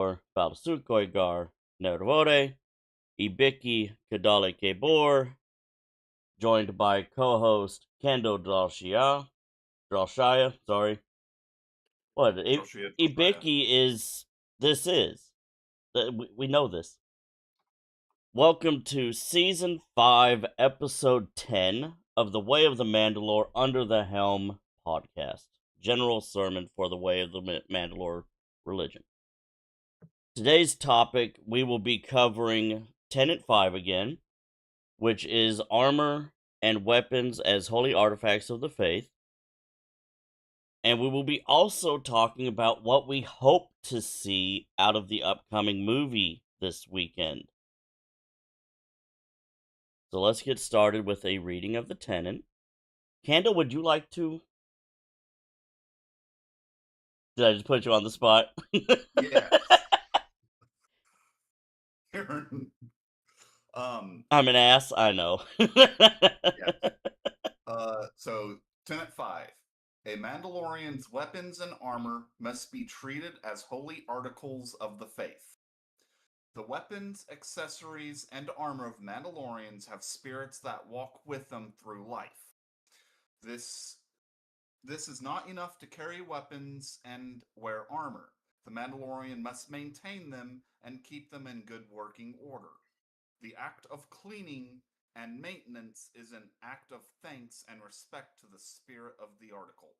Balsukoi gar Nervore, Ibiki Kadale Kebor, joined by co-host Kendo Dralshaya, sorry. What? Ibiki is, this is. We know this. Welcome to Season 5, Episode 10 of The Way of the Mandalore Under the Helm podcast. General sermon for the Way of the Mandalore religion. Today's topic, we will be covering Tenet 5 again, which is armor and weapons as holy artifacts of the faith. And we will be also talking about what we hope to see out of the upcoming movie this weekend. So let's get started with a reading of the Tenet. Kendall, would you like to? Did I just put you on the spot? Yes. I'm an ass, I know. Yes. So, Tenet 5. A Mandalorian's weapons and armor must be treated as holy articles of the faith. The weapons, accessories, and armor of Mandalorians have spirits that walk with them through life. This is not enough to carry weapons and wear armor. The Mandalorian must maintain them and keep them in good working order. The act of cleaning and maintenance is an act of thanks and respect to the spirit of the article.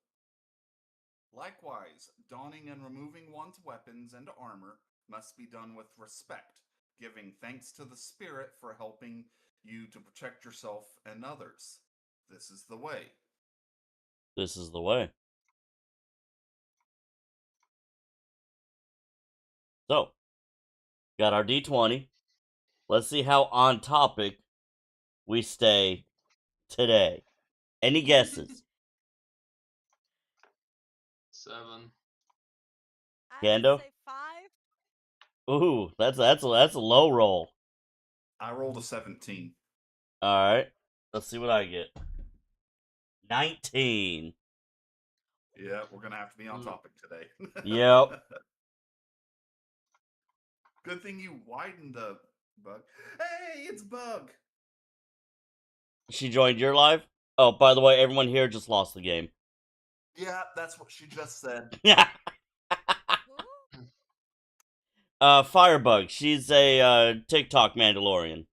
Likewise, donning and removing one's weapons and armor must be done with respect, giving thanks to the spirit for helping you to protect yourself and others. This is the way. This is the way. So, got our D20. Let's see how on topic we stay today. Any guesses? 7. Kendo? Say 5. Ooh, that's a low roll. I rolled a 17. Alright. Let's see what I get. 19. Yeah, we're gonna have to be on topic today. Yep. Good thing you widened the bug. Hey, it's Bug. She joined your live? Oh, by the way, everyone here just lost the game. Yeah, that's what she just said. Firebug. She's a TikTok Mandalorian.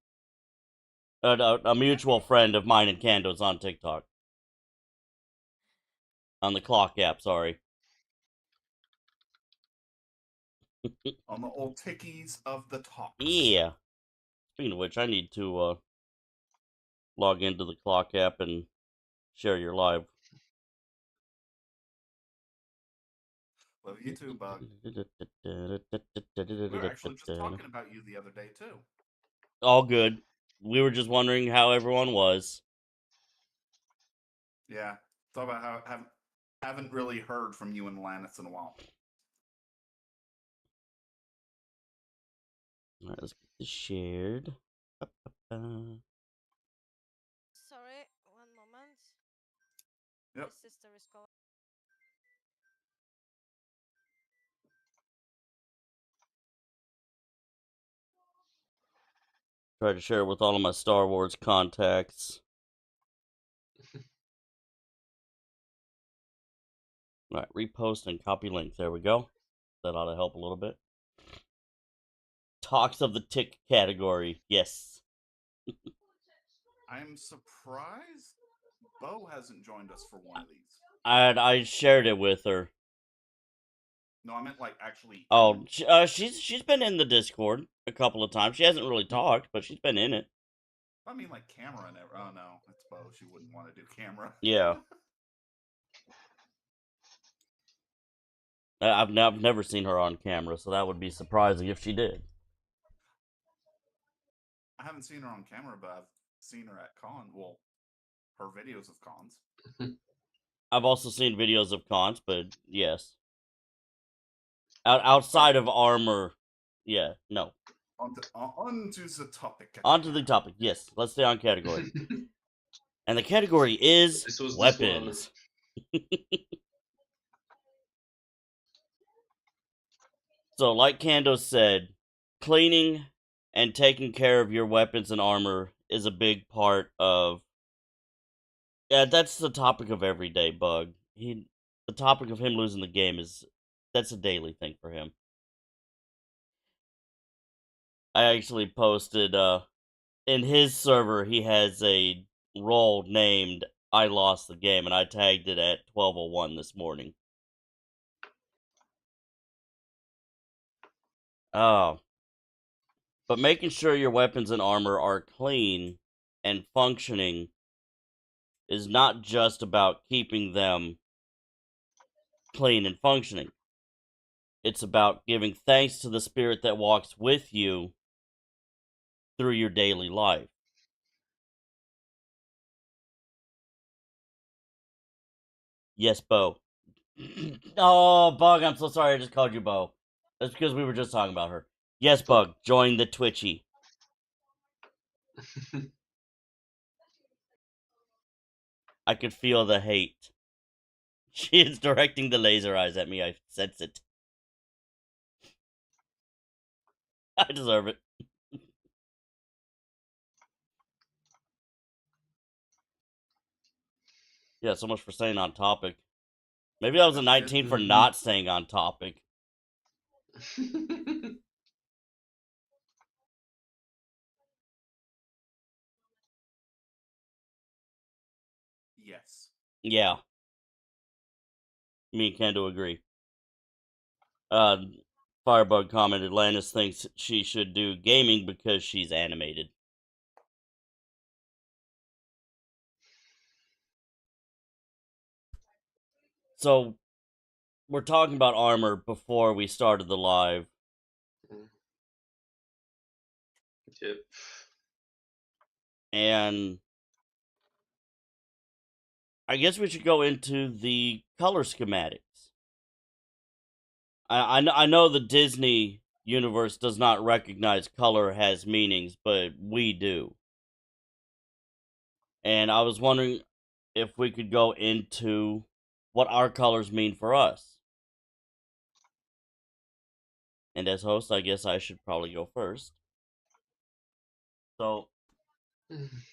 A mutual friend of mine and Kando's on TikTok. On the clock app, sorry. On the old tickies of the talks. Yeah. Speaking of which, I need to log into the clock app and share your live. Love you too, Bug. We were actually just talking about you the other day, too. All good. We were just wondering how everyone was. Yeah. Thought about how haven't really heard from you and Lannis in a while. Alright, let's get this shared. Sorry, one moment. Yep. My sister is calling. Try to share it with all of my Star Wars contacts. Alright, repost and copy link. There we go. That ought to help a little bit. Talks of the Tick category. Yes. I'm surprised Bo hasn't joined us for one of these. I shared it with her. No, I meant like actually. Oh, she's been in the Discord a couple of times. She hasn't really talked, but she's been in it. I mean, like camera never. Oh no, it's Bo. She wouldn't want to do camera. Yeah. I've never seen her on camera, so that would be surprising if she did. I haven't seen her on camera, but I've seen her at con. Well, her videos of cons. I've also seen videos of cons, but yes. Outside of armor, yeah, no. Onto the topic. Onto the topic, yes. Let's stay on category. And the category is weapons. So, like Kando said, cleaning and taking care of your weapons and armor is a big part of. Yeah, that's the topic of everyday Bug. The topic of him losing the game is that's a daily thing for him. I actually posted in his server he has a role named I lost the game and I tagged it at 12:01 this morning. Oh. But making sure your weapons and armor are clean and functioning is not just about keeping them clean and functioning. It's about giving thanks to the spirit that walks with you through your daily life. Yes, Bo. Oh, Bug, I'm so sorry I just called you Bo. That's because we were just talking about her. Yes, Bug, join the Twitchy. I could feel the hate. She is directing the laser eyes at me. I sense it. I deserve it. Yeah, so much for staying on topic. Maybe that was a 19 for not staying on topic. Yes. Yeah. Me and Kendo agree. Firebug commented, Lannis thinks she should do gaming because she's animated. So, we're talking about armor before we started the live. Yep. And I guess we should go into the color schematics. I know the Disney universe does not recognize color has meanings, but we do. And I was wondering if we could go into what our colors mean for us. And as host, I guess I should probably go first. So,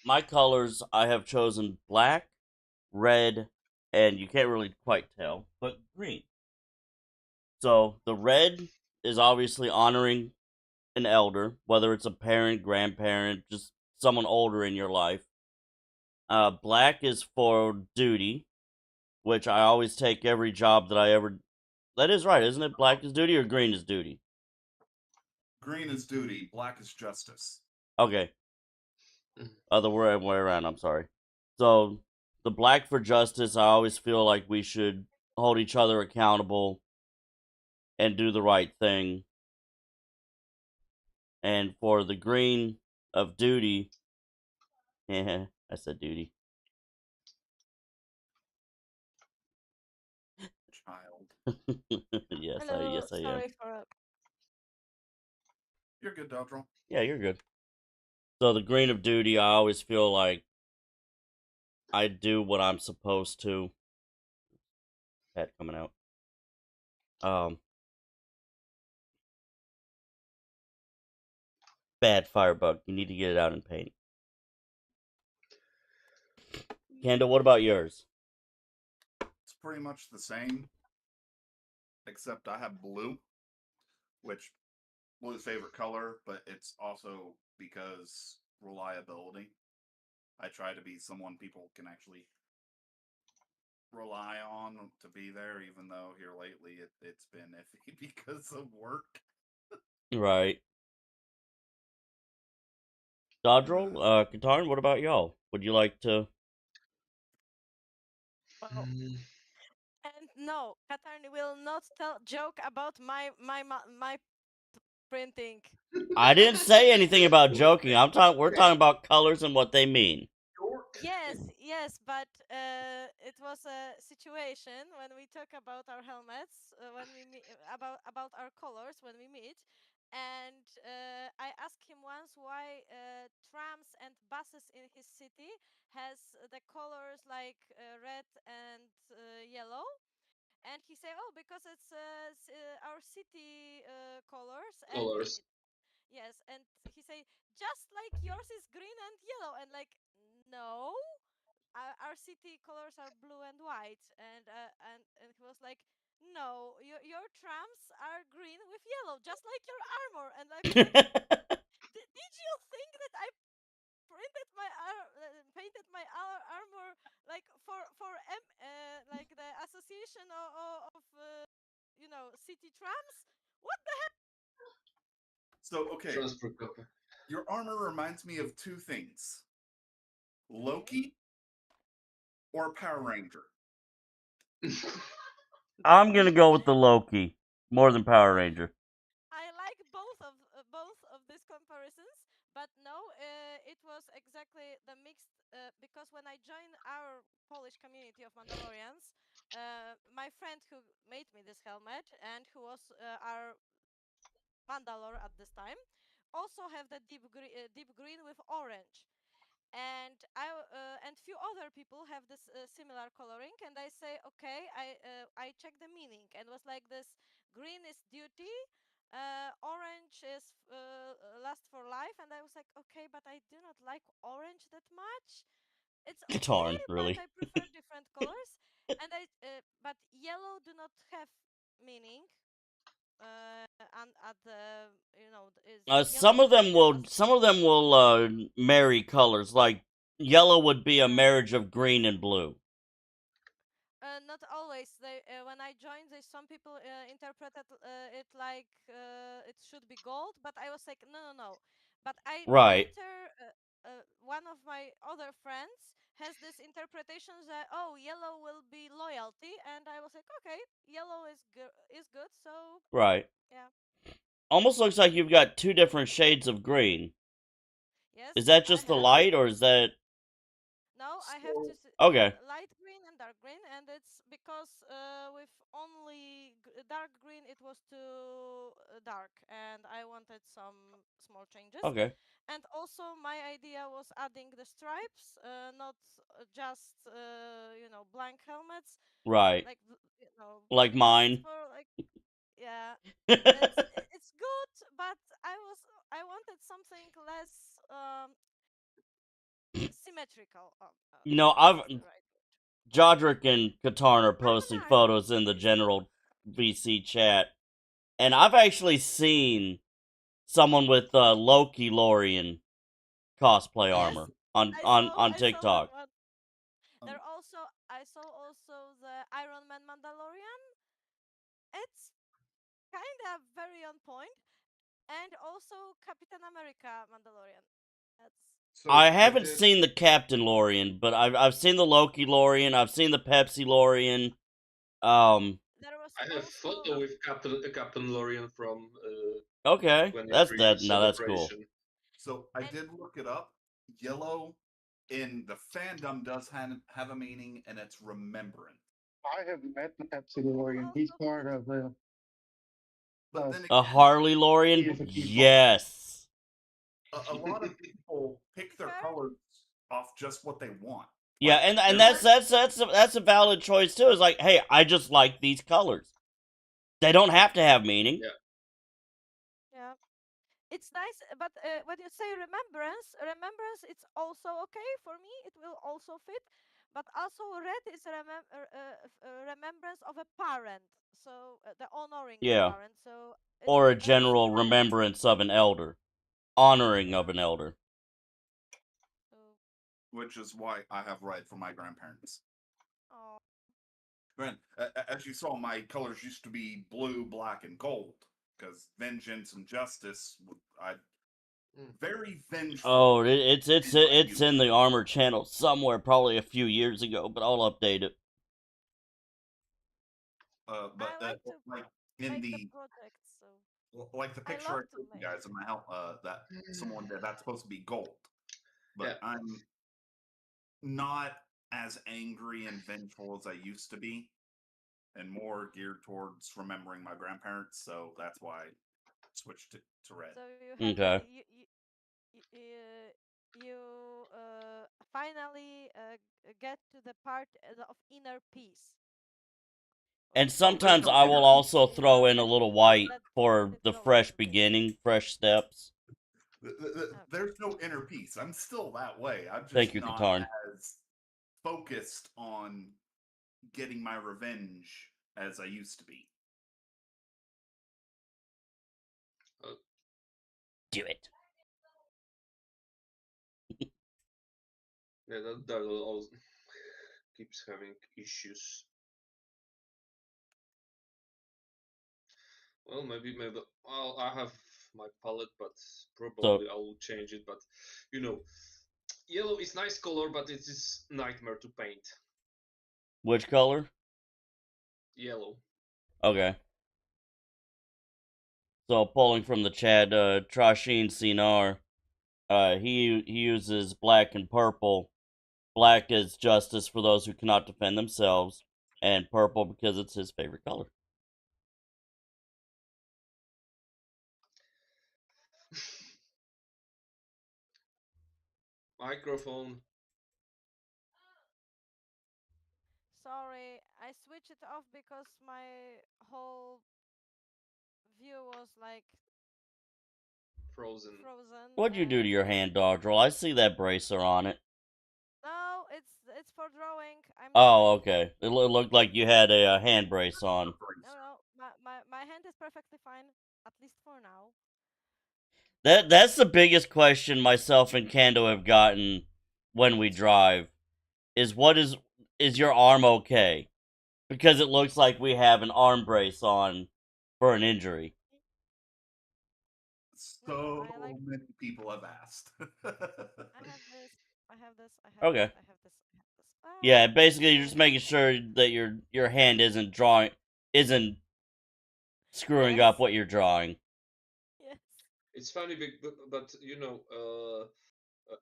my colors, I have chosen black, red, and you can't really quite tell, but green. So, the red is obviously honoring an elder, whether it's a parent, grandparent, just someone older in your life. Black is for duty, which I always take every job that I ever. That is right, isn't it? Black is duty or green is duty? Green is duty, black is justice. Okay. Other way around, I'm sorry. So, the black for justice, I always feel like we should hold each other accountable and do the right thing. And for the green of duty, I said duty. Child. yes, Hello, I am. sorry for. You're good, Dodrell. Yeah, you're good. So the green of duty, I always feel like I do what I'm supposed to. Pet coming out. Bad firebug. You need to get it out in paint. Kendall, what about yours? It's pretty much the same, except I have blue, which blue's favorite color, but it's also because reliability. I try to be someone people can actually rely on to be there, even though here lately it's been iffy because of work. Right. Dodrel, Katarn, what about y'all? Would you like to? Well, and no, Katarni will not tell joke about my printing. I didn't say anything about joking. We're talking about colors and what they mean. Yes, but it was a situation when we talk about our helmets, when we about our colors when we meet, and I asked him once why trams and buses in his city has the colors like red and yellow, and he say, "Oh, because it's our city colors." And Colors. yes, and he say, "Just like yours is green and yellow," and like, no, our city colors are blue and white, and he was like, "No, your trams are green with yellow, just like your armor." And I was like, Did you think that I painted my armor like like the association of city trams? What the heck?" So okay, Transfer copy. your armor reminds me of two things: Okay. Loki or Power Ranger. I'm gonna go with the Loki more than Power Ranger. I like both of these comparisons, but no, it was exactly the mixed because when I joined our Polish community of Mandalorians, my friend who made me this helmet and who was our Mandalore at this time also have the deep green with orange, and and few other people have this similar coloring, and I say, okay, I check the meaning, and was like this: green is duty, orange is last for life. And I was like, okay, but I do not like orange that much. It's okay, Katarn, but really. I prefer different colors. And I but yellow do not have meaning, and at the is Some yellow of just them give will. us. Some of them will marry colors. Like yellow would be a marriage of green and blue. Not always. They when I joined, some people interpreted it like it should be gold, but I was like, no, no, no. But I Right, later, one of my other friends has this interpretation that, oh, yellow will be loyalty, and I was like, okay, yellow is good. So right. yeah, Almost looks like you've got two different shades of green. yes, Is that I just the have. light, or is that No, I have So okay? light green and dark green, and it's because with only dark green it was too dark, and I wanted some small changes. Okay, And also, my idea was adding the stripes, not just blank helmets, right. like Like because it's mine. more like, yeah, you it's good, but I wanted something less symmetrical. I've That's the right word. Jodric and Katarn are posting Harmonize. photos in the general VC chat, and I've actually seen someone with Loki Lorian cosplay Yes, armor on I saw that TikTok. one. um, I saw also the Iron Man Mandalorian. It's kind of very on point, and also Captain America Mandalorian. That's I so I haven't did. seen the Captain Lorian, but I've seen the Loki Lorian. I've seen the Pepsi Lorian. Um, there was I have also. photo with Captain Lorian from okay, that's 23 that. No, that's cool. celebration. So I And did look it up. Yellow in the fandom does have a meaning, and it's remembrance. I have met Epsilon. He's also part of But then A again, Harley he Lorian, is a key part. yes. a lot of people pick their preferred. colors off just what they want. Yeah, Like and there that's might that's a valid choice too. It's like, hey, I just like these colors. They don't have to have meaning. Yeah. Yeah, it's nice, but when you say remembrance, it's also okay for me. It will also fit, but also red is remembrance of a parent, so the honoring the Yeah, parent. So or a it's general nice. remembrance of an elder, honoring of Yeah. an elder. So, which is why I have red for my grandparents. oh, As you saw, my colors used to be blue, black, and gold because vengeance and justice. I very vengeful Oh, in my it's youth. in the armor channel somewhere, probably a few years ago, but I'll update it. But I like to like in make the the projects. So like the I picture love I to took you make. guys in my help that someone did, that's supposed to be gold, but Yeah. I'm not as angry and vengeful as I used to be, and more geared towards remembering my grandparents. So that's why I switched it to red. So you have Okay. you finally get to the part of inner peace. And Oh, sometimes no I will inner also you throw don't in a get little white that for it's the going fresh to be. beginning, fresh steps. Okay. There's no inner peace. I'm still that way. I'm Thank just you, not Katarn. as focused on getting my revenge as I used to be. Do it. Yeah, that also keeps having issues. Well, maybe. Well, I have my palette, but probably I will change it. But you know, yellow is nice color, but it is nightmare to paint. Which color? Yellow. Okay. So pulling from the chat, Trashin Sinar, he uses black and purple. Black is justice for those who cannot defend themselves, and purple because it's his favorite color. Microphone. Sorry, I switched it off because my whole view was like Frozen. frozen. What'd you do to your hand, Dodrel? I see that bracer on it. No, it's for drawing. I'm Oh, drawing. okay. It looked like you had a hand brace on. No, my hand is perfectly fine, at least for now. That's the biggest question myself and Kando have gotten when we drive. Is your arm okay? Because it looks like we have an arm brace on for an injury. So I like. many people have asked. I have this. I have this. I have Okay. this. I have this. I have this. Yeah, basically you're just Okay. making sure that your hand isn't screwing Yes. up what you're drawing. Yes. It's funny, but you know,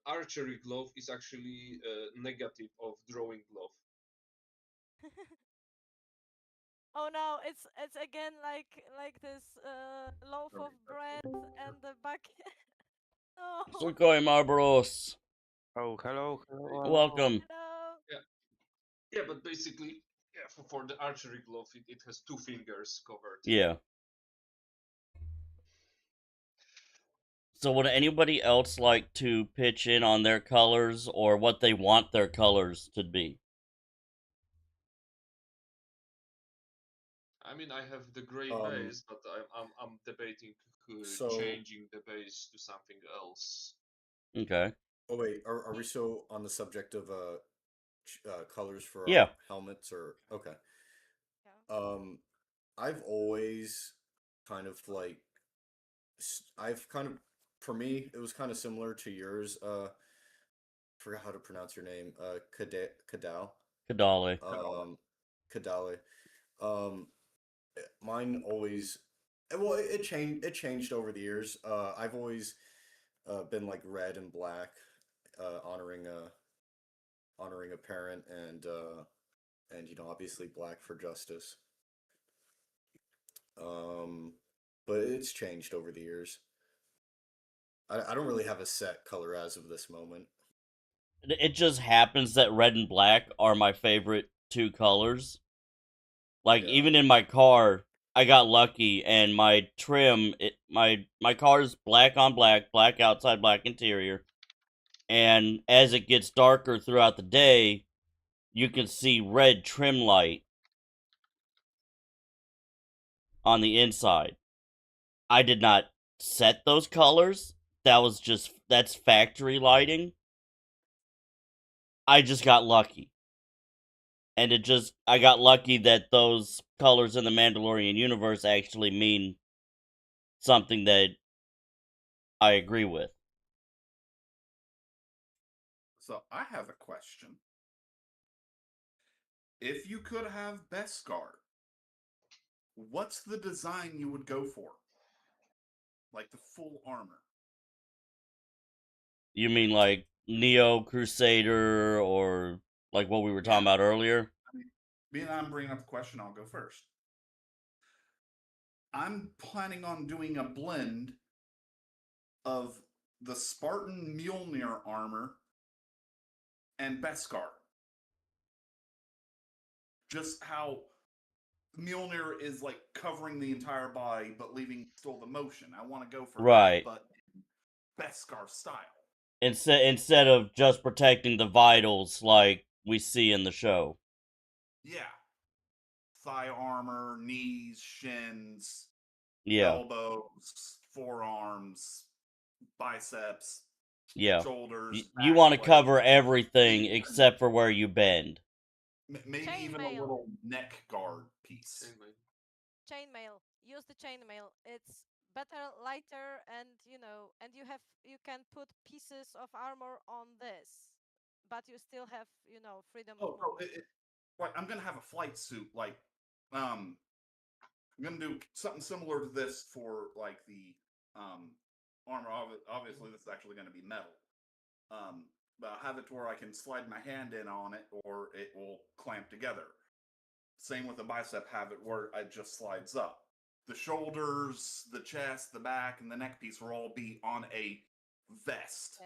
archery glove is actually negative of drawing glove. Oh no, it's again like this loaf of bread and the bucket. No. Sukoi Marlboros. Oh, hello, Welcome. Hello. Yeah, but basically, yeah, for the archery glove, it has two fingers covered. Yeah. So would anybody else like to pitch in on their colors or what they want their colors to be? I mean, I have the gray base, but I'm debating changing the base to something else. Okay. Oh wait, are we still on the subject of colors for Yeah. our helmets or okay? Yeah. I've always kind of like I've kind of for me it was kind of similar to yours. Forgot how to pronounce your name. Kadal. Kadali. Kadali. Um, mine always. Well, it changed. It changed over the years. I've always been like red and black, honoring a parent and obviously black for justice. But it's changed over the years. I don't really have a set color as of this moment. It just happens that red and black are my favorite two colors. Like Yeah. even in my car, I got lucky and my trim my car's black on black, black outside, black interior. And as it gets darker throughout the day, you can see red trim light on the inside. I did not set those colors. That's factory lighting. I just got lucky. And I got lucky that those colors in the Mandalorian universe actually mean something that I agree with. So I have a question. If you could have Beskar, what's the design you would go for? Like the full armor. You mean like Neo Crusader or like what we were talking about earlier? I mean, being I'm bringing up the question, I'll go first. I'm planning on doing a blend of the Spartan Mjolnir armor and Beskar. Just how Mjolnir is like covering the entire body, but leaving still the motion. I want to go for Right. that, but Beskar style. Instead of just protecting the vitals like we see in the show. Yeah. Thigh armor, knees, shins, Yeah. elbows, forearms, biceps, Yeah. shoulders. You back, want to like, cover everything maybe except for where you bend. maybe even a Chainmail. little neck guard piece. Chainmail. Use the chainmail. It's better, lighter, and and you can put pieces of armor on this, but you still have freedom of movement. Like I'm gonna have a flight suit. Like, I'm gonna do something similar to this for like the armor. Obviously, this is actually gonna be metal. But I'll have it to where I can slide my hand in on it, or it will clamp together. Same with the bicep. Have it where it just slides up. The shoulders, the chest, the back, and the neck piece will all be on a vest.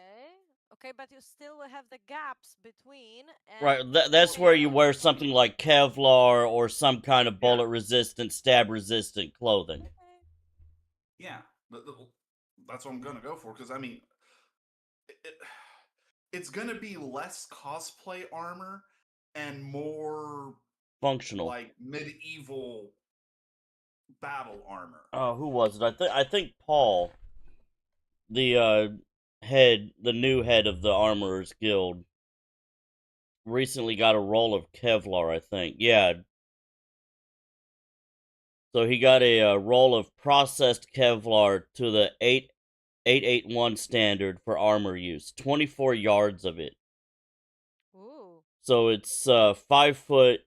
Okay, but you still will have the gaps between. And Right, that's where you wear something like Kevlar or some kind of bullet-resistant, stab-resistant clothing. Okay. Yeah, that's what I'm gonna go for, because I mean, it's gonna be less cosplay armor and more Functional. like medieval battle armor. Oh, who was it? I think Paul, the new head of the Armorers Guild, recently got a roll of Kevlar. I think, yeah. So he got a roll of processed Kevlar to the 881 standard for armor use. 24 yards of it. Ooh. So it's 5 foot,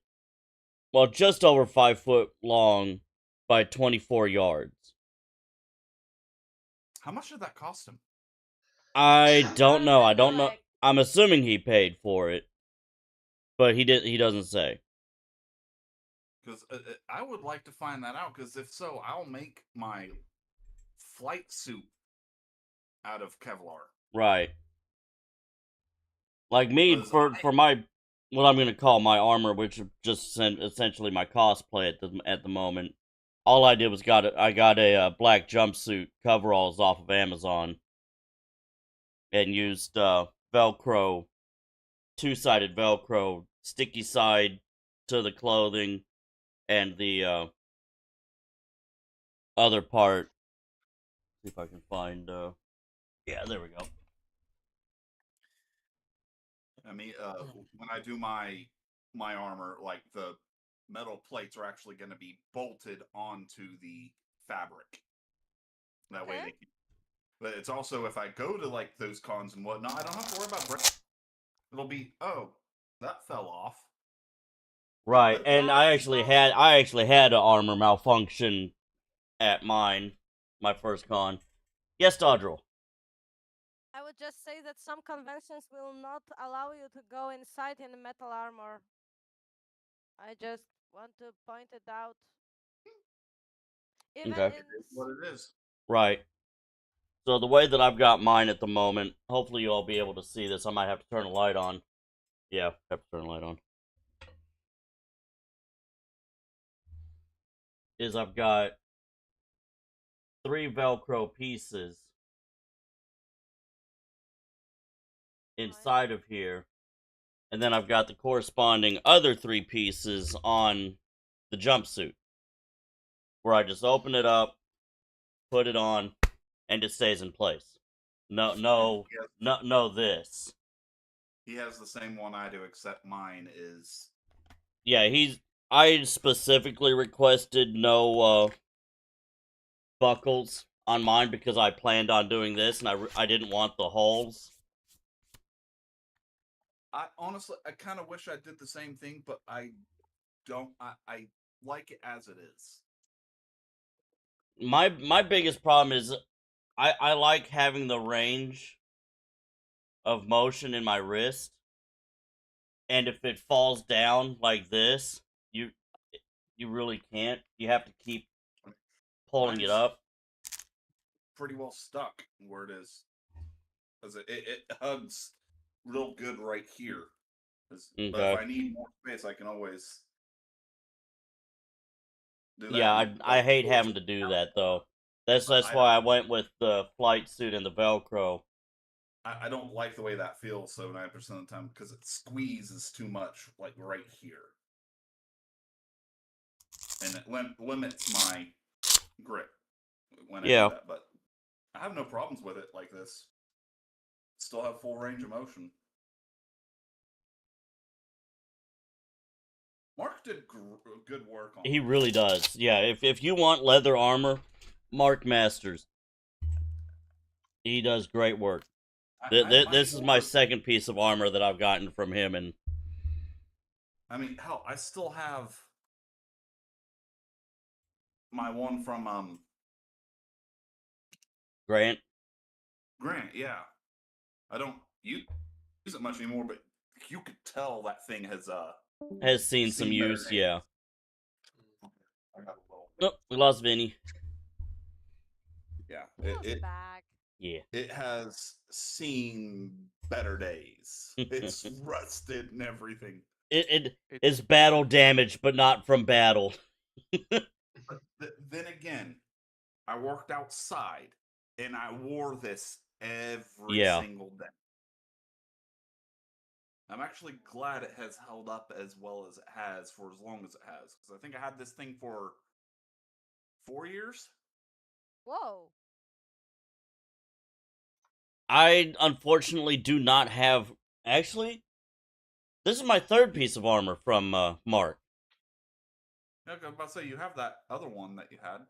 well, just over 5 foot long by 24 yards. How much did that cost him? I don't know. I don't know. Like, I'm assuming he paid for it, but he doesn't say. Because I would like to find that out. Because if so, I'll make my flight suit out of Kevlar. Right. Like me, for my, what I'm gonna call my armor, which is just essentially my cosplay at the moment. All I did was I got a black jumpsuit coveralls off of Amazon, and used Velcro, two-sided Velcro, sticky side to the clothing, and the other part. See if I can find. Yeah, there we go. I mean, when I do my armor, like the metal plates are actually going to be bolted onto the fabric. That way they can. But it's also, if I go to like those cons and whatnot, I don't have to worry about. It'll be, oh, that fell off. Right, and I actually had an armor malfunction at my first con. Yes, Dodril. I would just say that some conventions will not allow you to go inside in metal armor. I just want to point it out. Even Okay. It is what it is. Right. So the way that I've got mine at the moment, hopefully you'll all be able to see this. I might have to turn a light on. Yeah, have to turn a light on. Is I've got 3 Velcro pieces inside of here, and then I've got the corresponding other 3 pieces on the jumpsuit, where I just open it up, put it on, and it stays in place. No this. He has the same one I do, except mine is. Yeah, I specifically requested no buckles on mine because I planned on doing this, and I didn't want the holes. I honestly, I kind of wish I did the same thing, but I don't. I like it as it is. My biggest problem is I like having the range of motion in my wrist, and if it falls down like this, you really can't. You have to keep pulling it up. Pretty well stuck where it is, because it hugs real good right here. Okay. But if I need more space, I can always do that. Yeah, and I hate force having it to do down. that though. That's I why I don't. went with the flight suit and the Velcro. I don't like the way that feels so 9% of the time because it squeezes too much, like right here, and it limits my grip when I do Yeah, that. But I have no problems with it like this. Still have full range of motion. Mark did good work on he this. really does. Yeah, if you want leather armor, Mark Masters. He does great work. This is my second piece of armor that I've gotten from him, and I mean, hell, I still have my one from Grant Grant. Yeah, I don't use it much anymore, but you could tell that thing has seen some better use. days. Yeah. I got a little. Oh, we lost Vinny. Yeah, Back. Yeah. it has seen better days. It's rusted and everything. It is battle damage, but not from battle. But then again, I worked outside and I wore this every single day. I'm actually glad it has held up as well as it has for as long as it has. Because I think I had this thing for 4 years. Whoa. I unfortunately do not have. Actually, this is my third piece of armor from Mark. Yeah, I was about to say, you have that other one that you had.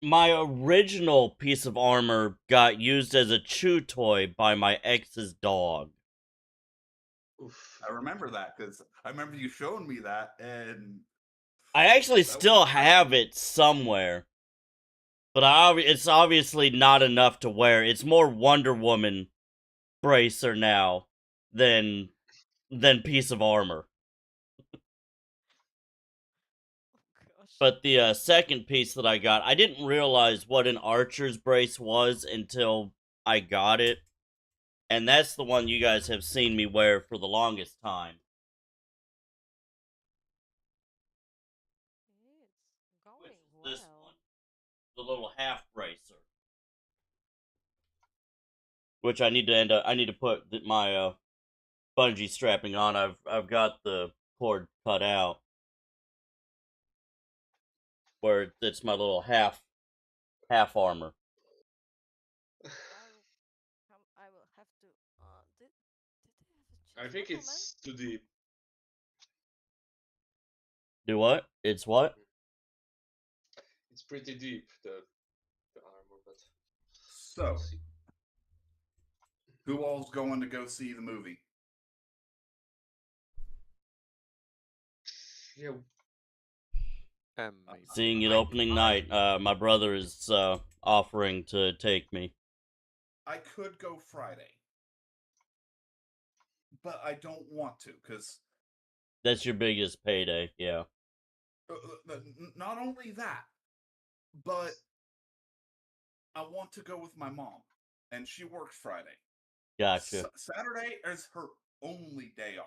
My original piece of armor got used as a chew toy by my ex's dog. Oof. I remember that because I remember you showing me that, and I actually still have it somewhere, but it's obviously not enough to wear. It's more Wonder Woman bracer now than piece of armor. Gosh. But the second piece that I got, I didn't realize what an archer's brace was until I got it. And that's the one you guys have seen me wear for the longest time. It's going Which is well. this one. The little half bracer. Which I need to put my bungee strapping on. I've got the cord cut out. Where it's my little half armor. I will have to. Did they have a I think it's too deep. Do what? It's what? It's pretty deep, the armor, but so who all's going to go see the movie? yeah. Seeing it opening night. My brother is offering to take me. I could go Friday, but I don't want to because That's your biggest payday, yeah. Not only that, but I want to go with my mom, and she works Friday. Gotcha. Saturday is her only day off.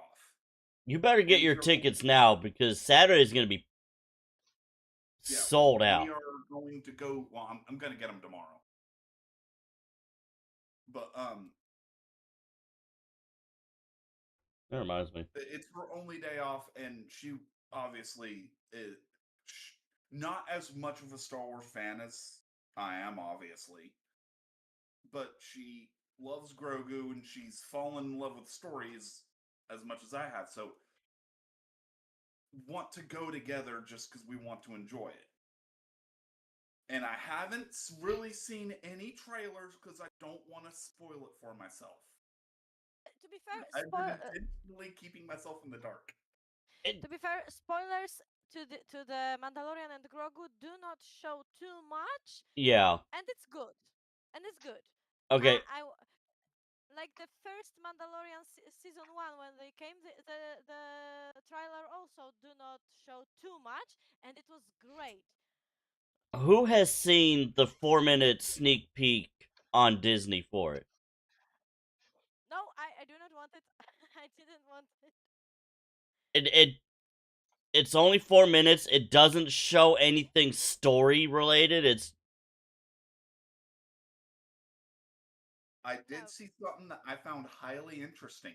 You better get your tickets now because Saturday is going to be sold out. We are going to go. Well, I'm going to get them tomorrow. But that reminds me. It's her only day off, and she obviously is not as much of a Star Wars fan as I am, obviously. But she loves Grogu, and she's fallen in love with stories as much as I have. So want to go together just because we want to enjoy it. And I haven't really seen any trailers because I don't want to spoil it for myself. To be fair, I've been intentionally keeping myself in the dark. To be fair, spoilers to the Mandalorian and Grogu do not show too much. Yeah. And it's good. Okay. Like the first Mandalorian season 1 when they came, the trailer also do not show too much, and it was great. Who has seen the 4-minute sneak peek on Disney for it? No, I do not want it. I didn't want it. It's only 4 minutes. It doesn't show anything story related. I did see something that I found highly interesting.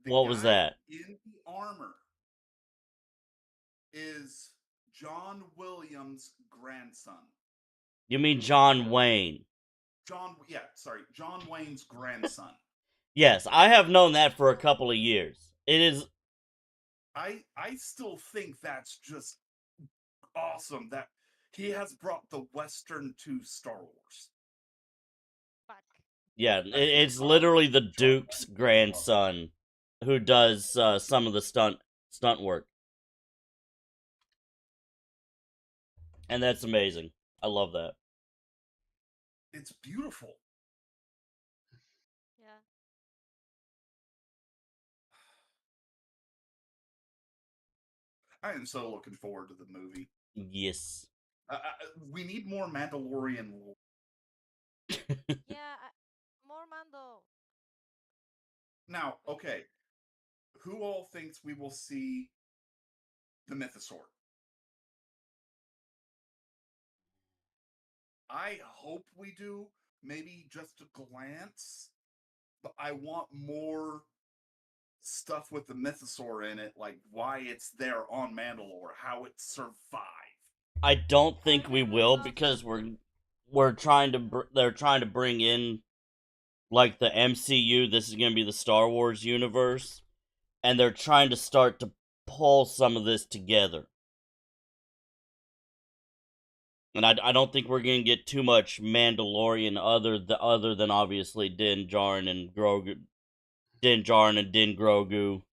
The What was guy that? in the armor is John Williams' grandson. You mean John Wayne? John Wayne's grandson. Yes, I have known that for a couple of years. It is. I still think that's just awesome that he has brought the Western to Star Wars. Fuck. Yeah, As it's John literally the John Duke's Wayne. grandson who does some of the stunt work, and that's amazing. I love that. It's beautiful. Yeah. I am so looking forward to the movie. Yes. We need more Mandalorian. Yeah. More Mando. Now, okay, who all thinks we will see the Mythosaur? I hope we do, maybe just a glance, but I want more stuff with the Mythosaur in it, like why it's there on Mandalore, how it survived. I don't I think we really will love because that. we're trying to they're trying to bring in like the MCU. This is going to be the Star Wars universe, and they're trying to start to pull some of this together. And I don't think we're gonna get too much Mandalorian other than obviously Din Djarin and Grogu, Din Djarin and Din Grogu.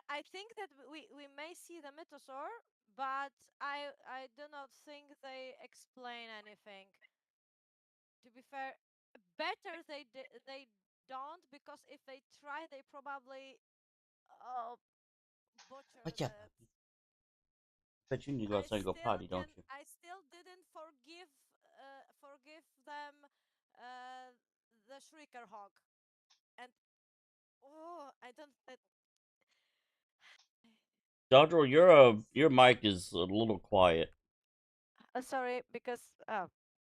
I think that we may see the Mythosaur, but I do not think they explain anything. To be fair, better they don't, because if they try, they probably butcher But yeah, it. but you need to go outside and go potty, don't you? I still didn't forgive them uh, the Shrieker Hawk, and I don't. Dodger, your mic is a little quiet. Sorry, because That's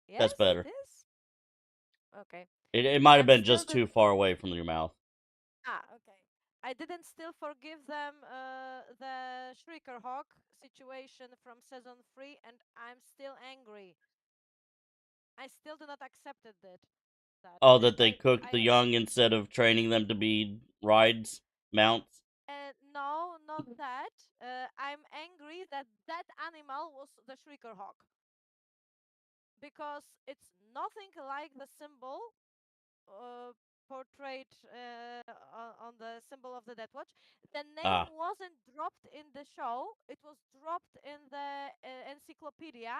yes, it better. is. Okay. It might have I'm been still just too far away from your mouth. okay. I didn't still forgive them the Shrieker Hawk situation from season 3, and I'm still angry. I still do not accepted that. Oh, And that they cooked the young instead of training them to be mounts. no, not that. I'm angry that that animal was the Shrieker Hawk, because it's nothing like the symbol portrayed on the symbol of the Death Watch. The name Ah, wasn't dropped in the show; it was dropped in the encyclopedia,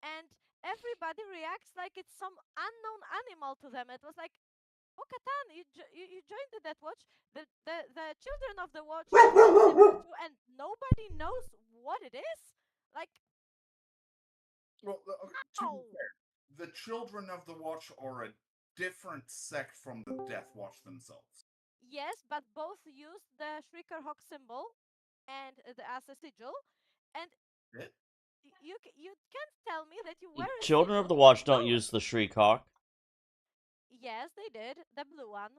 and everybody reacts like it's some unknown animal to them. It was like, Bo-Katan, you joined the Death Watch. The Children of the Watch use that symbol too, and nobody knows what it is. Like, Well, to be fair, the Children of the Watch are a different sect from the Death Watch themselves. yes, but both use the Shrieker Hawk symbol and as a sigil, and It? you can't tell me that you wear a Children of sigil the and Watch don't know use it. the Shriek Hawk. Yes, they did. The blue one.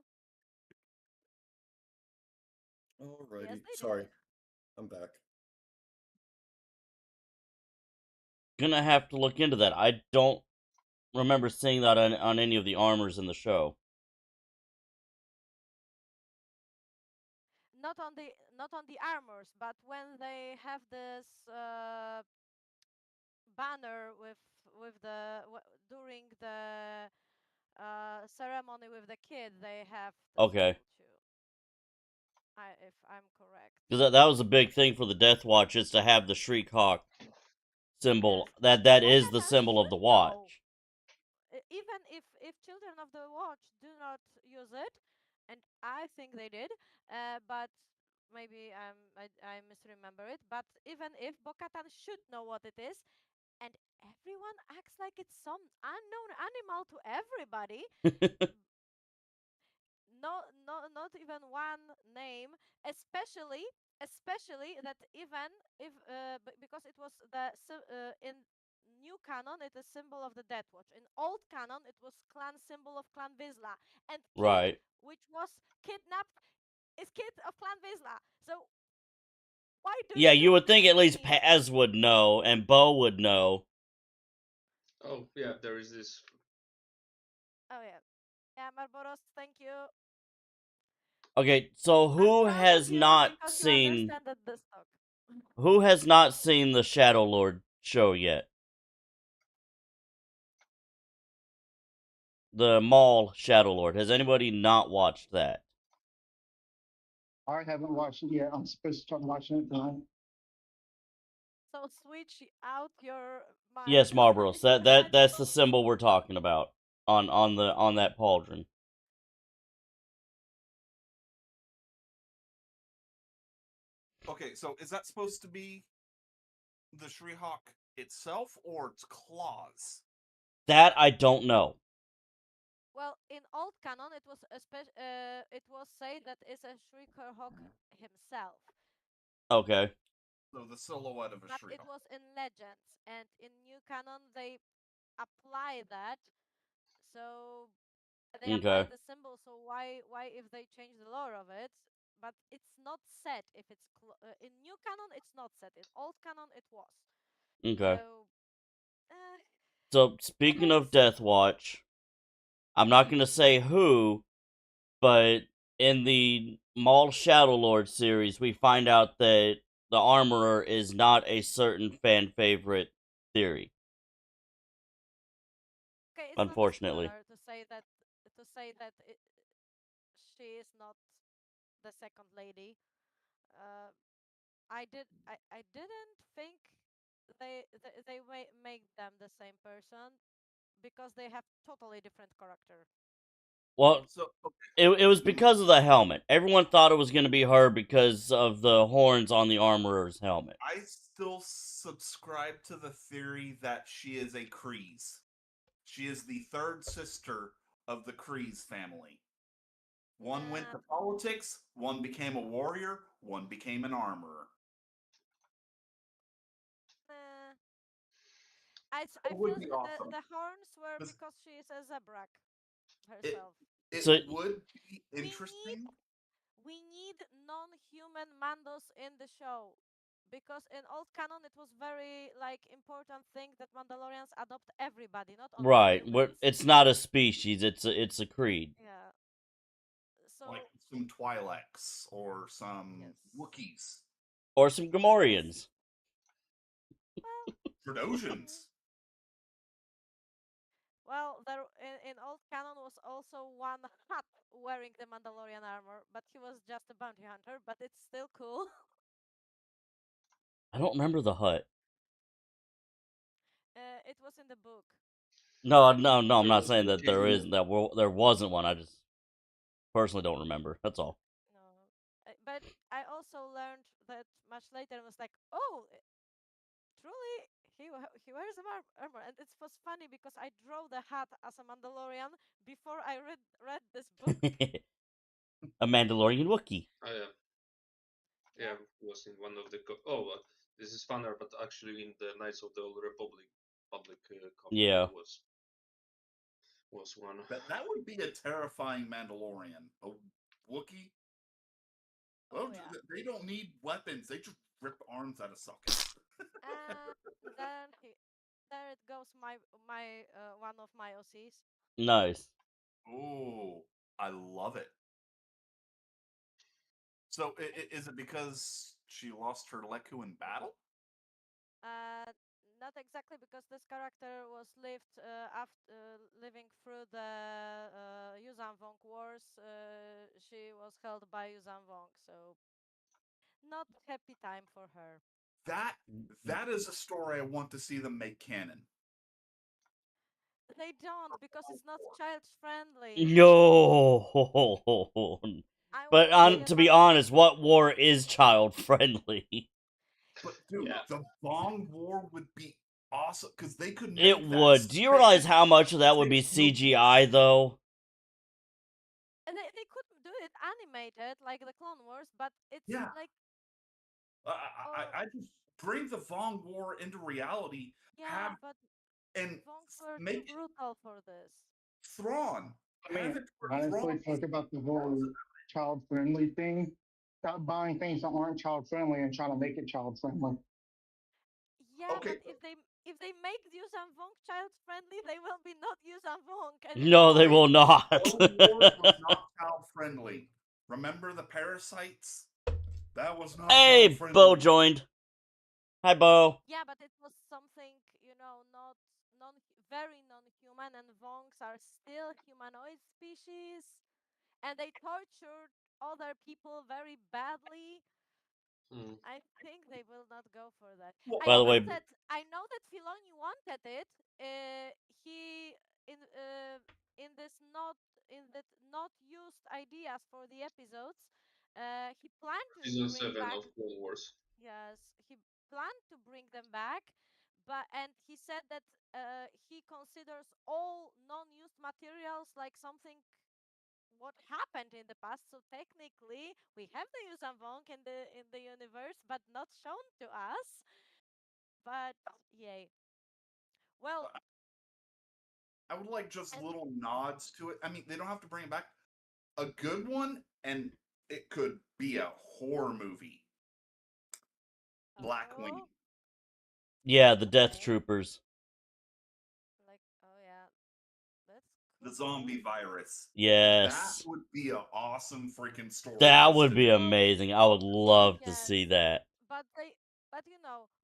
Yes, Alrighty. they did. Sorry, I'm back. Gonna have to look into that. I don't remember seeing that on any of the armors in the show. Not on the armors, but when they have this banner during the ceremony with the kid, they have the Okay. symbol too. If I'm correct. Because that was a big thing for the Death Watch, is to have the Shriek Hawk symbol. Yes, but That is the Bo-Katan symbol of the should know. Watch. Even if Children of the Watch do not use it, and I think they did, but maybe I misremember it. But even if Bo-Katan should know what it is, and everyone acts like it's some unknown animal to everybody. not even one name, especially that even if because it was in new canon it is symbol of the Death Watch. In old canon it was clan symbol of Clan Vizsla, and Kid, Right. which was kidnapped, is Kid of Clan Vizsla. So why do Yeah, you you do would think at least me? Paz would know and Bo would know. Oh yeah, there is this. Oh yeah, Marboros, thank you. Okay, so I'm who proud of has you not because you seen understand that the stock. the Shadow Lord show yet? The Maul Shadow Lord. Has anybody not watched that? I haven't watched it yet. I'm supposed to start watching it tonight. So switch out your mind. Yes, Marlboros. That's the symbol we're talking about on that pauldron. Okay, so is that supposed to be the Shriehawk itself or its claws? That I don't know. Well, in old canon, it was said that it's a Shriekhawk himself, Okay. So the silhouette of a but it Shriehawk. was in legends, and in new canon they apply that. So they apply Okay. the symbol. So why if they change the lore of it? But it's not set if it's in new canon. It's not set. In old canon, it was. Okay. So uh, So speaking of anyways, Death Watch, I'm not gonna say who, but in the Maul Shadow Lord series, we find out that the Armorer is not a certain fan favorite theory. okay, it's not a Unfortunately. spoiler to say that she is not the second lady. Uh, I didn't think they make them the same person because they have totally different character. Well, So it was because of the helmet. Everyone thought it was going to be her because of the horns on the armorer's helmet. I still subscribe to the theory that she is a Kreese. She is the third sister of the Kreese family. One went Uh, to politics, one became a warrior, one became an armorer. uh, I It would feel be the awesome. horns were This- because she is a zebrak It herself. it So would be We need interesting. we need non-human Mandos in the show because in old canon it was very like important thing that Mandalorians adopt everybody, not only right, humans. it's not a species; it's a creed. Yeah. Like So some Twi'leks or some yes, Wookiees. Or some yes. Gamorreans. Well, Trandosians. well, there in old canon was also one Hutt wearing the Mandalorian armor, but he was just a bounty hunter. But it's still cool. I don't remember the hut. It was in the book. No, I'm There not was saying no that king. there wasn't one. I just personally don't remember. That's all. No, but I also learned that much later and was like, oh, truly he wears a armor, and it was funny because I drew the hat as a Mandalorian before I read this book. A Mandalorian Wookiee. Oh yeah, Yeah. was in one of the. This is funner, but actually in the Knights of the Old Republic public copy Yeah. there was one. That would be a terrifying Mandalorian. A Wookiee. Well, Oh yeah. they don't need weapons. They just rip arms out of sockets. And then there it goes my one of my OCs. Nice. Oh, I love it. So, is it because she lost her Leku in battle? Uh, Not exactly because this character was after living through the Yuzan Vong wars. She was held by Yuzan Vong, so not happy time for her. That is a story I want to see them make canon. They don't because it's not child friendly. No. I But want to see a to be honest, what war is child friendly? But dude, Yeah. the Bong War would be awesome because they could make It that would. Do you realize how much of that would be 6 movies. CGI though? and animated like the Clone Wars, but it's Yeah. like I just bring the Vong War into reality. yeah, but And Vonks were too make brutal for this. Thrawn. I mean, Have it where honestly, Thrawn. talk about the whole child-friendly thing. Stop buying things that aren't child-friendly and trying to make it child-friendly. Yeah, Okay. but if they make Yuuzhan Vong child friendly, they will be not Yuuzhan Vong No, they anymore. will not. Clone Wars was not child friendly. Remember the parasites? That was not child Hey, friendly. Bo joined. Hi, Bo. Yeah, but it was something, not very non-human, and Vongs are still humanoid species, and they tortured other people very badly. I think they will not go for that. Well, By the way, I know that Filoni wanted it. He in this not in that not used ideas for the episodes. He planned to Season bring 7 back. of Clone Wars. Yes, he planned to bring them back, and he said that he considers all non-used materials like something what happened in the past. So technically, we have the Yuuzhan Vong in the universe, but not shown to us. But yay. Well, I would like just and little nods to it. I mean, they don't have to bring it back. A good one, and it could be a horror movie. Blackwing. oh, yeah, the Death okay. Troopers. Like, oh yeah, that's The cool. zombie virus. That Yes. would be an awesome freaking story. That just would to be do. amazing. I would love to Yes, see that. but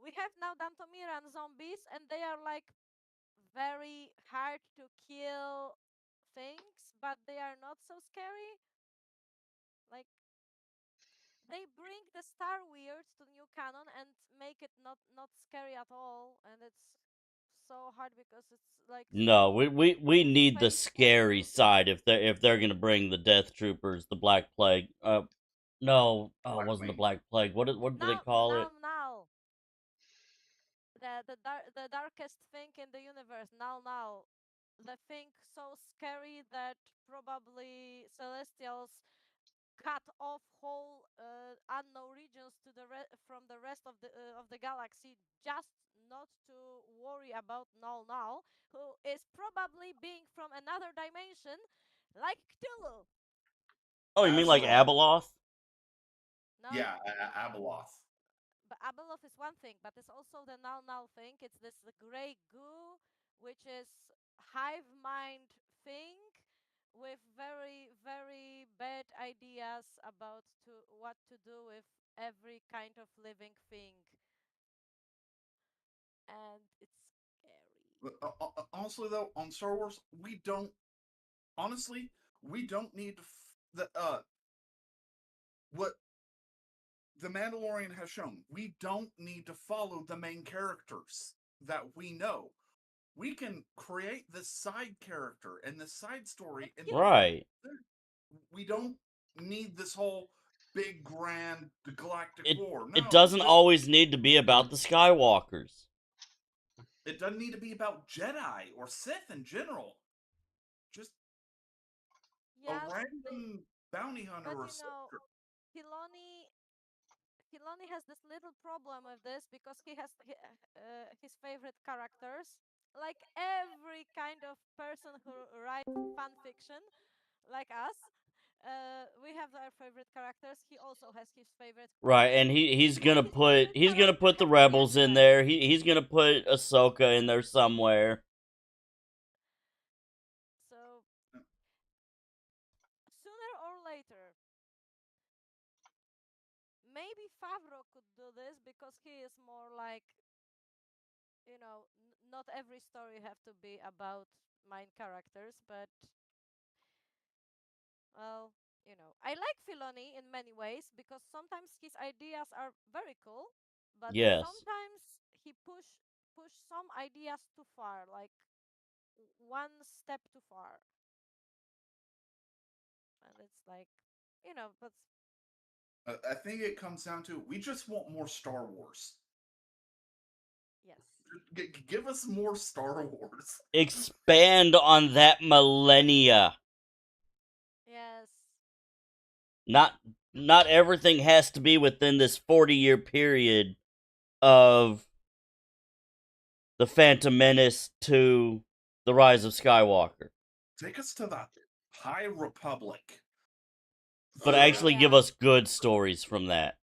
we have now Dantomiran zombies, and they are like very hard to kill things, but they are not so scary. Like, they bring the Star Weird to new canon and make it not scary at all, and it's so hard because it's like No, so we need the scary faithful. side if they're gonna bring the Death Troopers, the Black Plague. No, oh, it wasn't the Blackwing. Black Plague. What do they Now, call it? now, now, the darkest thing in the universe. Now, the thing so scary that probably Celestials cut off whole unknown regions to from the rest of the galaxy, just not to worry about Null, who is probably being from another dimension, like Cthulhu. Oh, you mean like Azeroth. Abeloth? No, Yeah, Abeloth. but Abeloth is one thing, but it's also the Null thing. It's this the gray goo, which is hive mind thing with very very bad ideas about what to do with every kind of living thing, and it's scary. Honestly, though, on Star Wars, we don't. Honestly, we don't need what the Mandalorian has shown. We don't need to follow the main characters that we know. We can create this side character and this side story, and Right. we don't need this whole big grand galactic war. It No, doesn't always need to be about the Skywalkers. it doesn't need to be about Jedi or Sith in general. Just Yes, a random bounty hunter but or soldier. Filoni Filoni has this little problem with this because he has his favorite characters. Like every kind of person who writes fan fiction, like us, we have our favorite characters. He also has his favorite. Right, and he's And gonna his put favorite he's gonna character put the has to be a rebels in Jedi. there. He's gonna put Ahsoka in there somewhere. So sooner or later, maybe Favreau could do this because he is more like, not every story have to be about main characters, but well, I like Filoni in many ways because sometimes his ideas are very cool, but Yes. sometimes he push some ideas too far, like one step too far, and it's like, but I think it comes down to we just want more Star Wars. yes. Give us more Star Wars. Expand on that millennia. Yes. not everything has to be within this 40-year period of the Phantom Menace to the Rise of Skywalker. Take us to the High Republic. But actually give us good stories from that.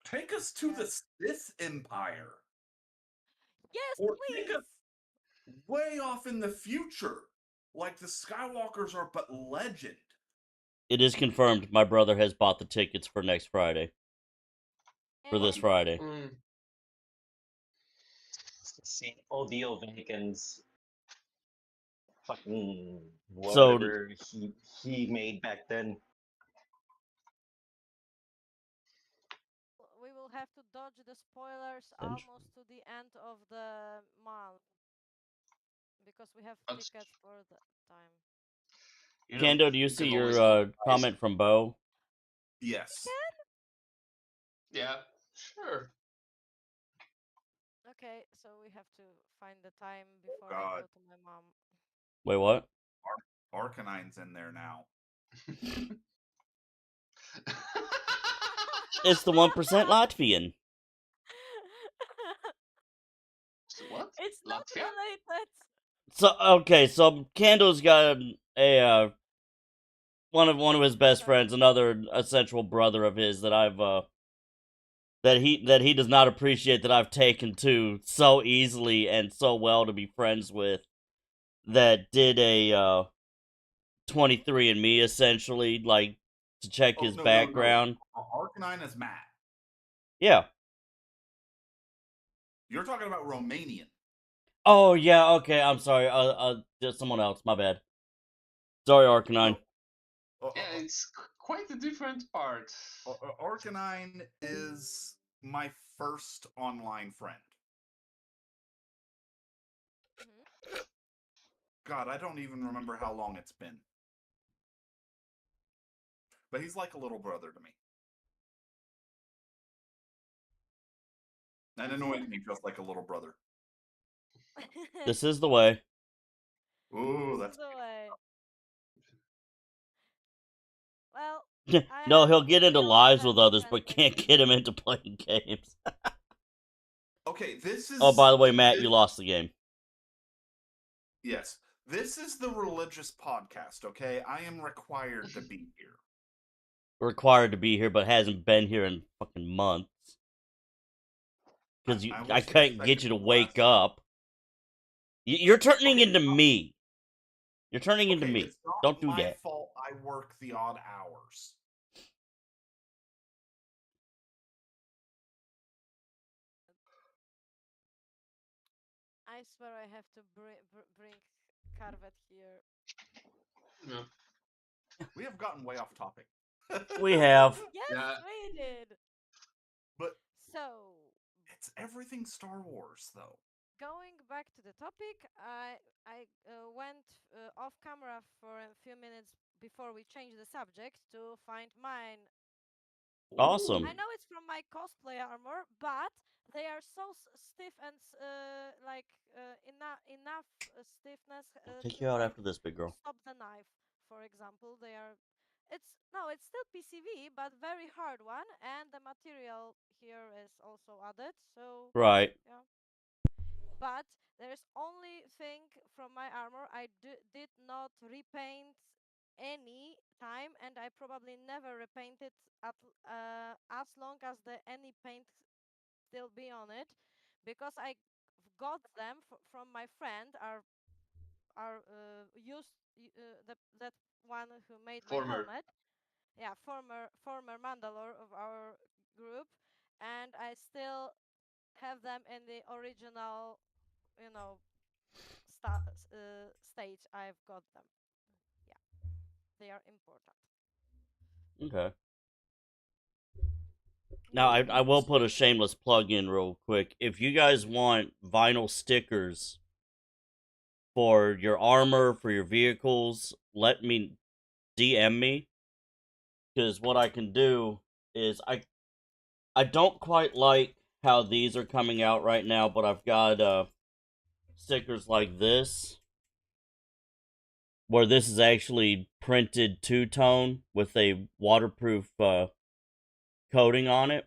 Take us to the Sith Empire. Yes, Or please. take us way off in the future. Like the Skywalkers are but legend. It is confirmed my brother has bought the tickets for next Friday. For this Friday. See, Odio Vatican's fucking whatever he made back then. We will have to dodge the spoilers almost to the end of the month because we have tickets for the time. Kando, do you see your comment from Bo? Yes. Yeah, sure. Okay, so we have to find the time before I go to my mom. Wait, what? Arcanine's in there now. It's the 1% Latvian. What? It's not related. So okay, so Kando's got a one of his best friends, another essential brother of his that I've that he does not appreciate that I've taken to so easily and so well to be friends with, that did a 23andMe essentially, like, to check his background. No. Arcanine is Matt. Yeah. You're talking about Romanian. Oh yeah, okay, I'm sorry. Just someone else, my bad. Sorry, Arcanine. Yeah, it's quite a different part. Arcanine is my first online friend. God, I don't even remember how long it's been. But he's like a little brother to me. And annoys me just like a little brother. This is the way. Ooh, that's the way. Well, no, he'll get into lives with others, but can't get him into playing games. Okay, this is... Oh, by the way, Matt, you lost the game. Yes. This is the religious podcast, okay? I am required to be here. Required to be here, but hasn't been here in fucking months. Because I can't get you to wake up. You're turning into me. You're turning into me. Don't do that. It's my fault I work the odd hours. I swear I have to bring Carvet here. No. We have gotten way off topic. We have. Yes, we did. But so it's everything Star Wars, though. Going back to the topic, I went off camera for a few minutes before we changed the subject to find mine. Awesome. I know it's from my cosplay armor, but they are so stiff and enough stiffness. Take you out after this, big girl. Stop the knife, for example. They are. It's still PCV, but very hard one, and the material here is also added. So right. Yeah. But there's only thing from my armor I did not repaint any time, and I probably never repaint it at as long as any paint still be on it, because I got them from my friend, used that one who made my helmet. Yeah, former Mandalore of our group, and I still have them in the original, stage I've got them. Yeah, they are important. Okay. Now, I will put a shameless plug in real quick. If you guys want vinyl stickers for your armor, for your vehicles, let me DM me. Because what I can do is I don't quite like how these are coming out right now, but I've got stickers like this where this is actually printed two-tone with a waterproof coating on it.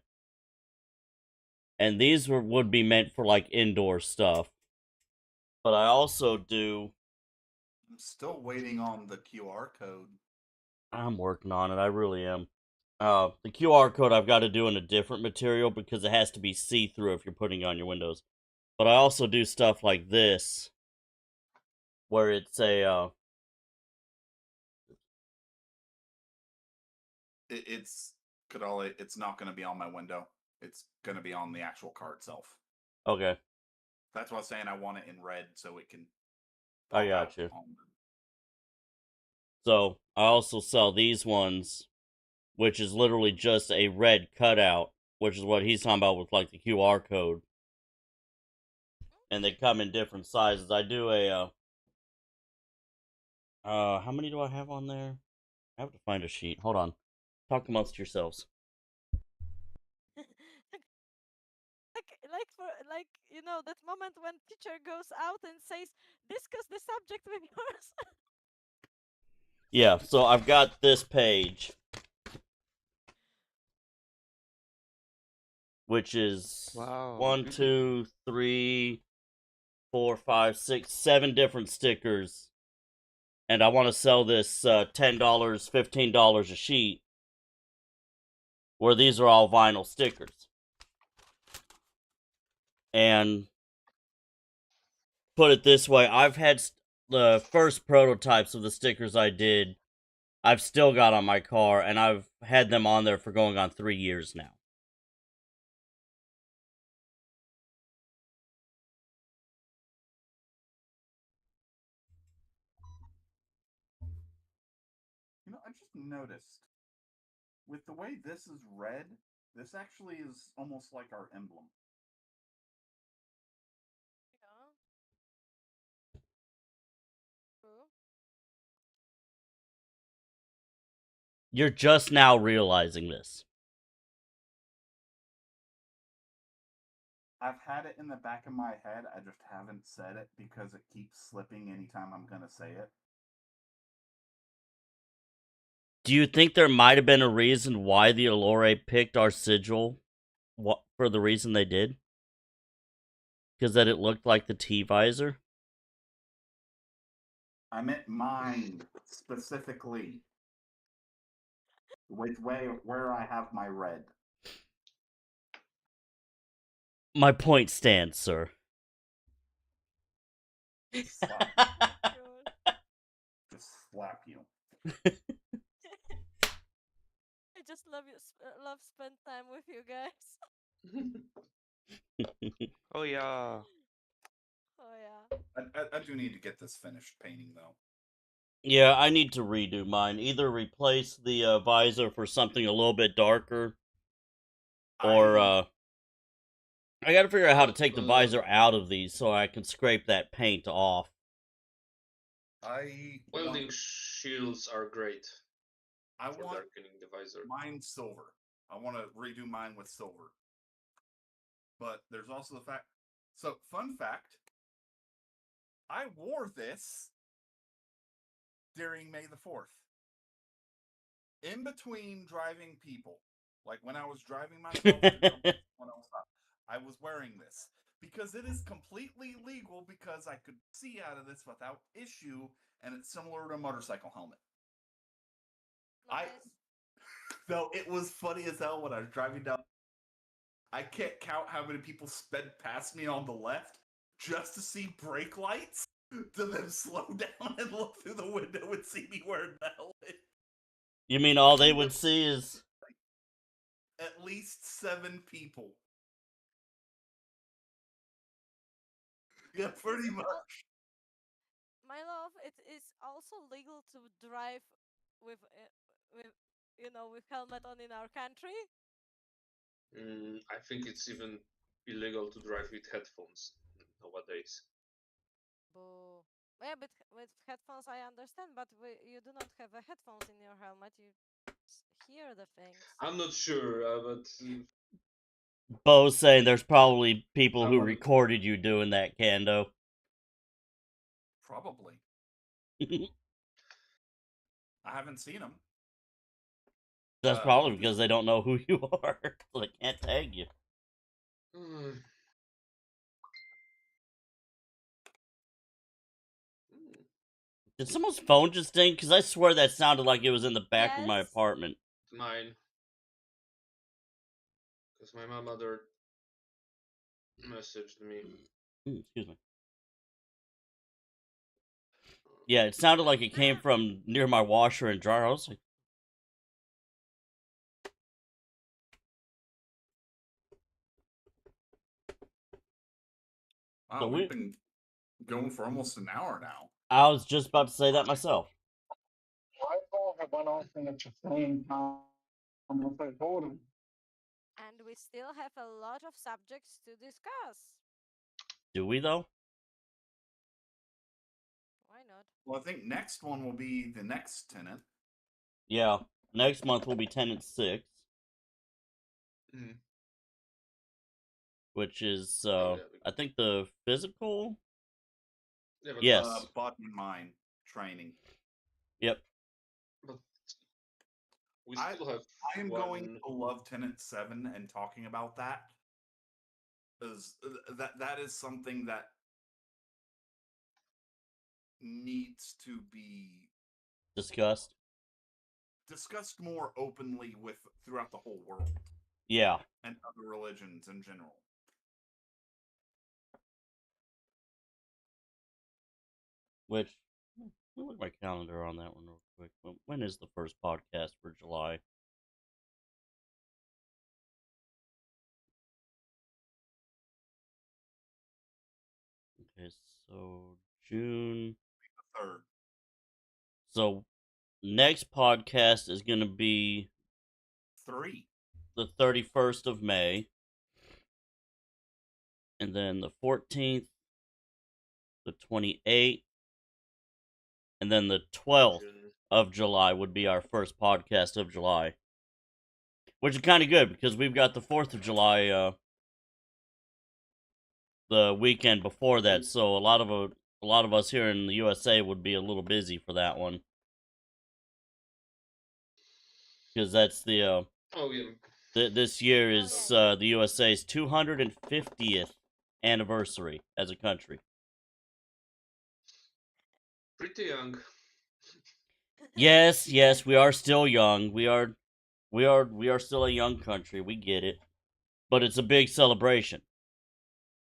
And these would be meant for like indoor stuff. But I also do. I'm still waiting on the QR code. I'm working on it. I really am. The QR code I've got to do in a different material because it has to be see-through if you're putting it on your windows. But I also do stuff like this, where it's a. It's Kadali. It's not going to be on my window. It's going to be on the actual car itself. Okay. That's why I was saying I want it in red so it can. I got you. So I also sell these ones, which is literally just a red cutout, which is what he's talking about with like the QR code. And they come in different sizes. I do a how many do I have on there? I have to find a sheet. Hold on. Talk amongst yourselves. like you know that moment when teacher goes out and says discuss the subject with yours. Yeah, so I've got this page, which is Wow. 1, 2, 3, 4, 5, 6, 7 different stickers, and I want to sell this $10, $15 a sheet, where these are all vinyl stickers. And put it this way, I've had the first prototypes of the stickers I did, I've still got on my car, and I've had them on there for going on 3 years now. You know, I just noticed with the way this is red, this actually is almost like our emblem. Yeah. True. You're just now realizing this. I've had it in the back of my head. I just haven't said it because it keeps slipping anytime I'm going to say it. Do you think there might have been a reason why the Allure picked our sigil for the reason they did? Because that it looked like the T-visor? I meant mine specifically. With where I have my red. My point stands, sir. Just slap, Good. just slap you. I just love love spend time with you guys. Oh yeah. Oh yeah. I do need to get this finished painting though. Yeah, I need to redo mine. Either replace the visor for something a little bit darker, or I gotta figure out how to take the visor out of these so I can scrape that paint off. Welding shields are great. I for want darkening the visor. Mine silver. I want to redo mine with silver. But there's also the fact. So, fun fact. I wore this during May the 4th. In between driving people. Like when I was driving myself to go pick someone else up, I was wearing this. Because it is completely legal because I could see out of this without issue, and it's similar to a motorcycle helmet. Nice. Though it was funny as hell when I was driving down. I can't count how many people sped past me on the left just to see brake lights, to then slow down and look through the window and see me wearing the helmet. You mean all they would see is at least 7 people? Yeah, pretty much. My love, it is also legal to drive with with helmet on in our country. I think it's even illegal to drive with headphones nowadays. Boo. Yeah, but with headphones I understand, but you do not have headphones in your helmet. You hear the things. I'm not sure, but Bo's saying there's probably people who recorded you doing that, Kando. Probably. I haven't seen them. That's probably because they don't know who you are, so they can't tag you. Did someone's phone just ding? Because I swear that sounded like it was in the back of my apartment. Mine. Because my mother messaged me. Excuse me. Yeah, it sounded like it came from near my washer and dryer. I was like, wow, so we've been going for almost an hour now. I was just about to say that myself. My phone had went off in the same time. I'm like, hold on. And we still have a lot of subjects to discuss. Do we, though? Why not? Well, I think next one will be the next tenant. Yeah, next month will be Tenant 6. Which is, I think the physical? Yeah, but yes. Body and mind training. Yep. But we still have I am going to love Tenant 7 and talking about that. Because that is something that needs to be discussed more openly throughout the whole world. Yeah. And other religions in general. Which, let me look at my calendar on that one real quick. When is the first podcast for July? Okay, so June 3rd. So next podcast is going to be the 31st of May. And then the 14th, the 28th, and then the 12th of July would be our first podcast of July. Which is kind of good because we've got the 4th of July the weekend before that, so a lot of us here in the USA would be a little busy for that one. Because that's the this year is the USA's 250th anniversary as a country. Pretty young. Yes, we are still young. We are still a young country. We get it, but it's a big celebration.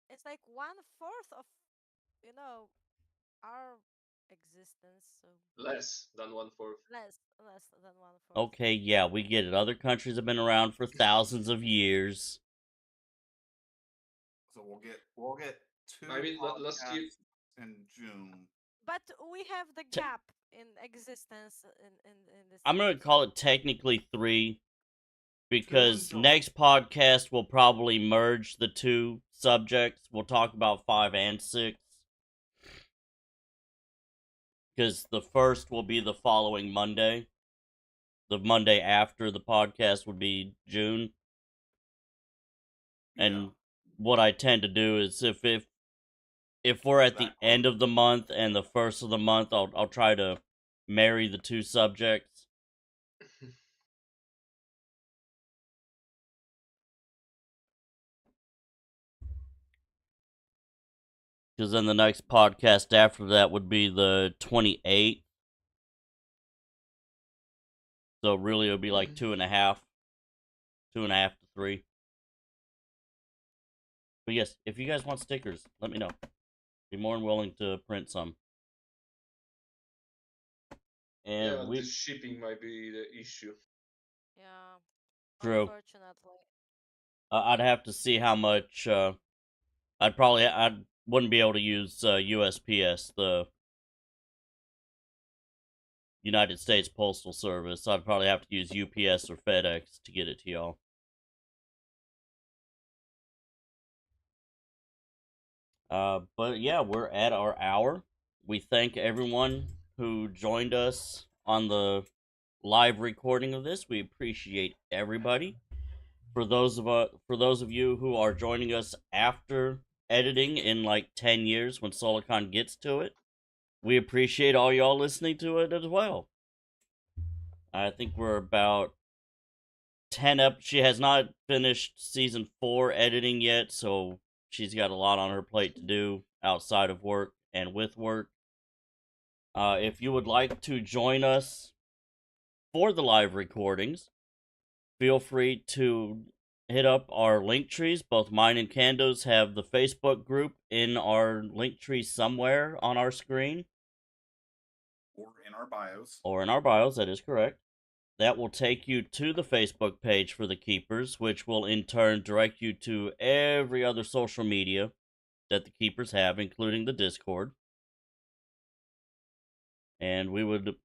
It's like 1/4 of, our existence. So less than 1/4. Less than 1/4. Okay, yeah, we get it. Other countries have been around for thousands of years. So we'll get 2 podcasts in June. But we have the gap in existence in this. I'm gonna call it technically 3, because next podcast will probably merge the 2 subjects. We'll talk about 5 and 6. Because the first will be the following Monday. The Monday after the podcast would be June. And what I tend to do is if we're at the end of the month and the first of the month, I'll try to marry the 2 subjects. Because then the next podcast after that would be the 28th. So really it would be like 2.5 to 3. But yes, if you guys want stickers, let me know. Be more than willing to print some. And the shipping might be the issue. Yeah. True. Unfortunately. I'd have to see how much. I wouldn't be able to use USPS, the United States Postal Service. I'd probably have to use UPS or FedEx to get it to y'all. But yeah, we're at our hour. We thank everyone who joined us on the live recording of this. We appreciate everybody. For those of you who are joining us after editing in like 10 years when Solicon gets to it, we appreciate all y'all listening to it as well. I think we're about 10 up. She has not finished season 4 editing yet, so she's got a lot on her plate to do outside of work and with work. If you would like to join us for the live recordings, feel free to hit up our link trees. Both mine and Kando's have the Facebook group in our link tree somewhere on our screen. Or in our bios. Or in our bios, that is correct. That will take you to the Facebook page for the Keepers, which will in turn direct you to every other social media that the Keepers have, including the Discord. And we would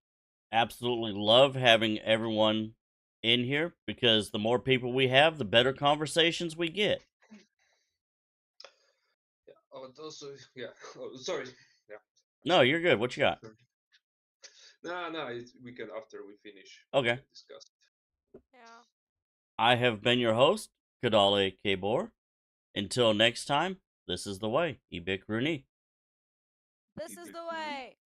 absolutely love having everyone in here, because the more people we have, the better conversations we get. Yeah. Oh, also, yeah. Oh, sorry. Yeah. No, you're good. What you got? No, we can after we finish. Okay. We can discuss. Yeah. I have been your host, Kadale Kabor. Until next time, this is the way. Ibik Runi. This is the way.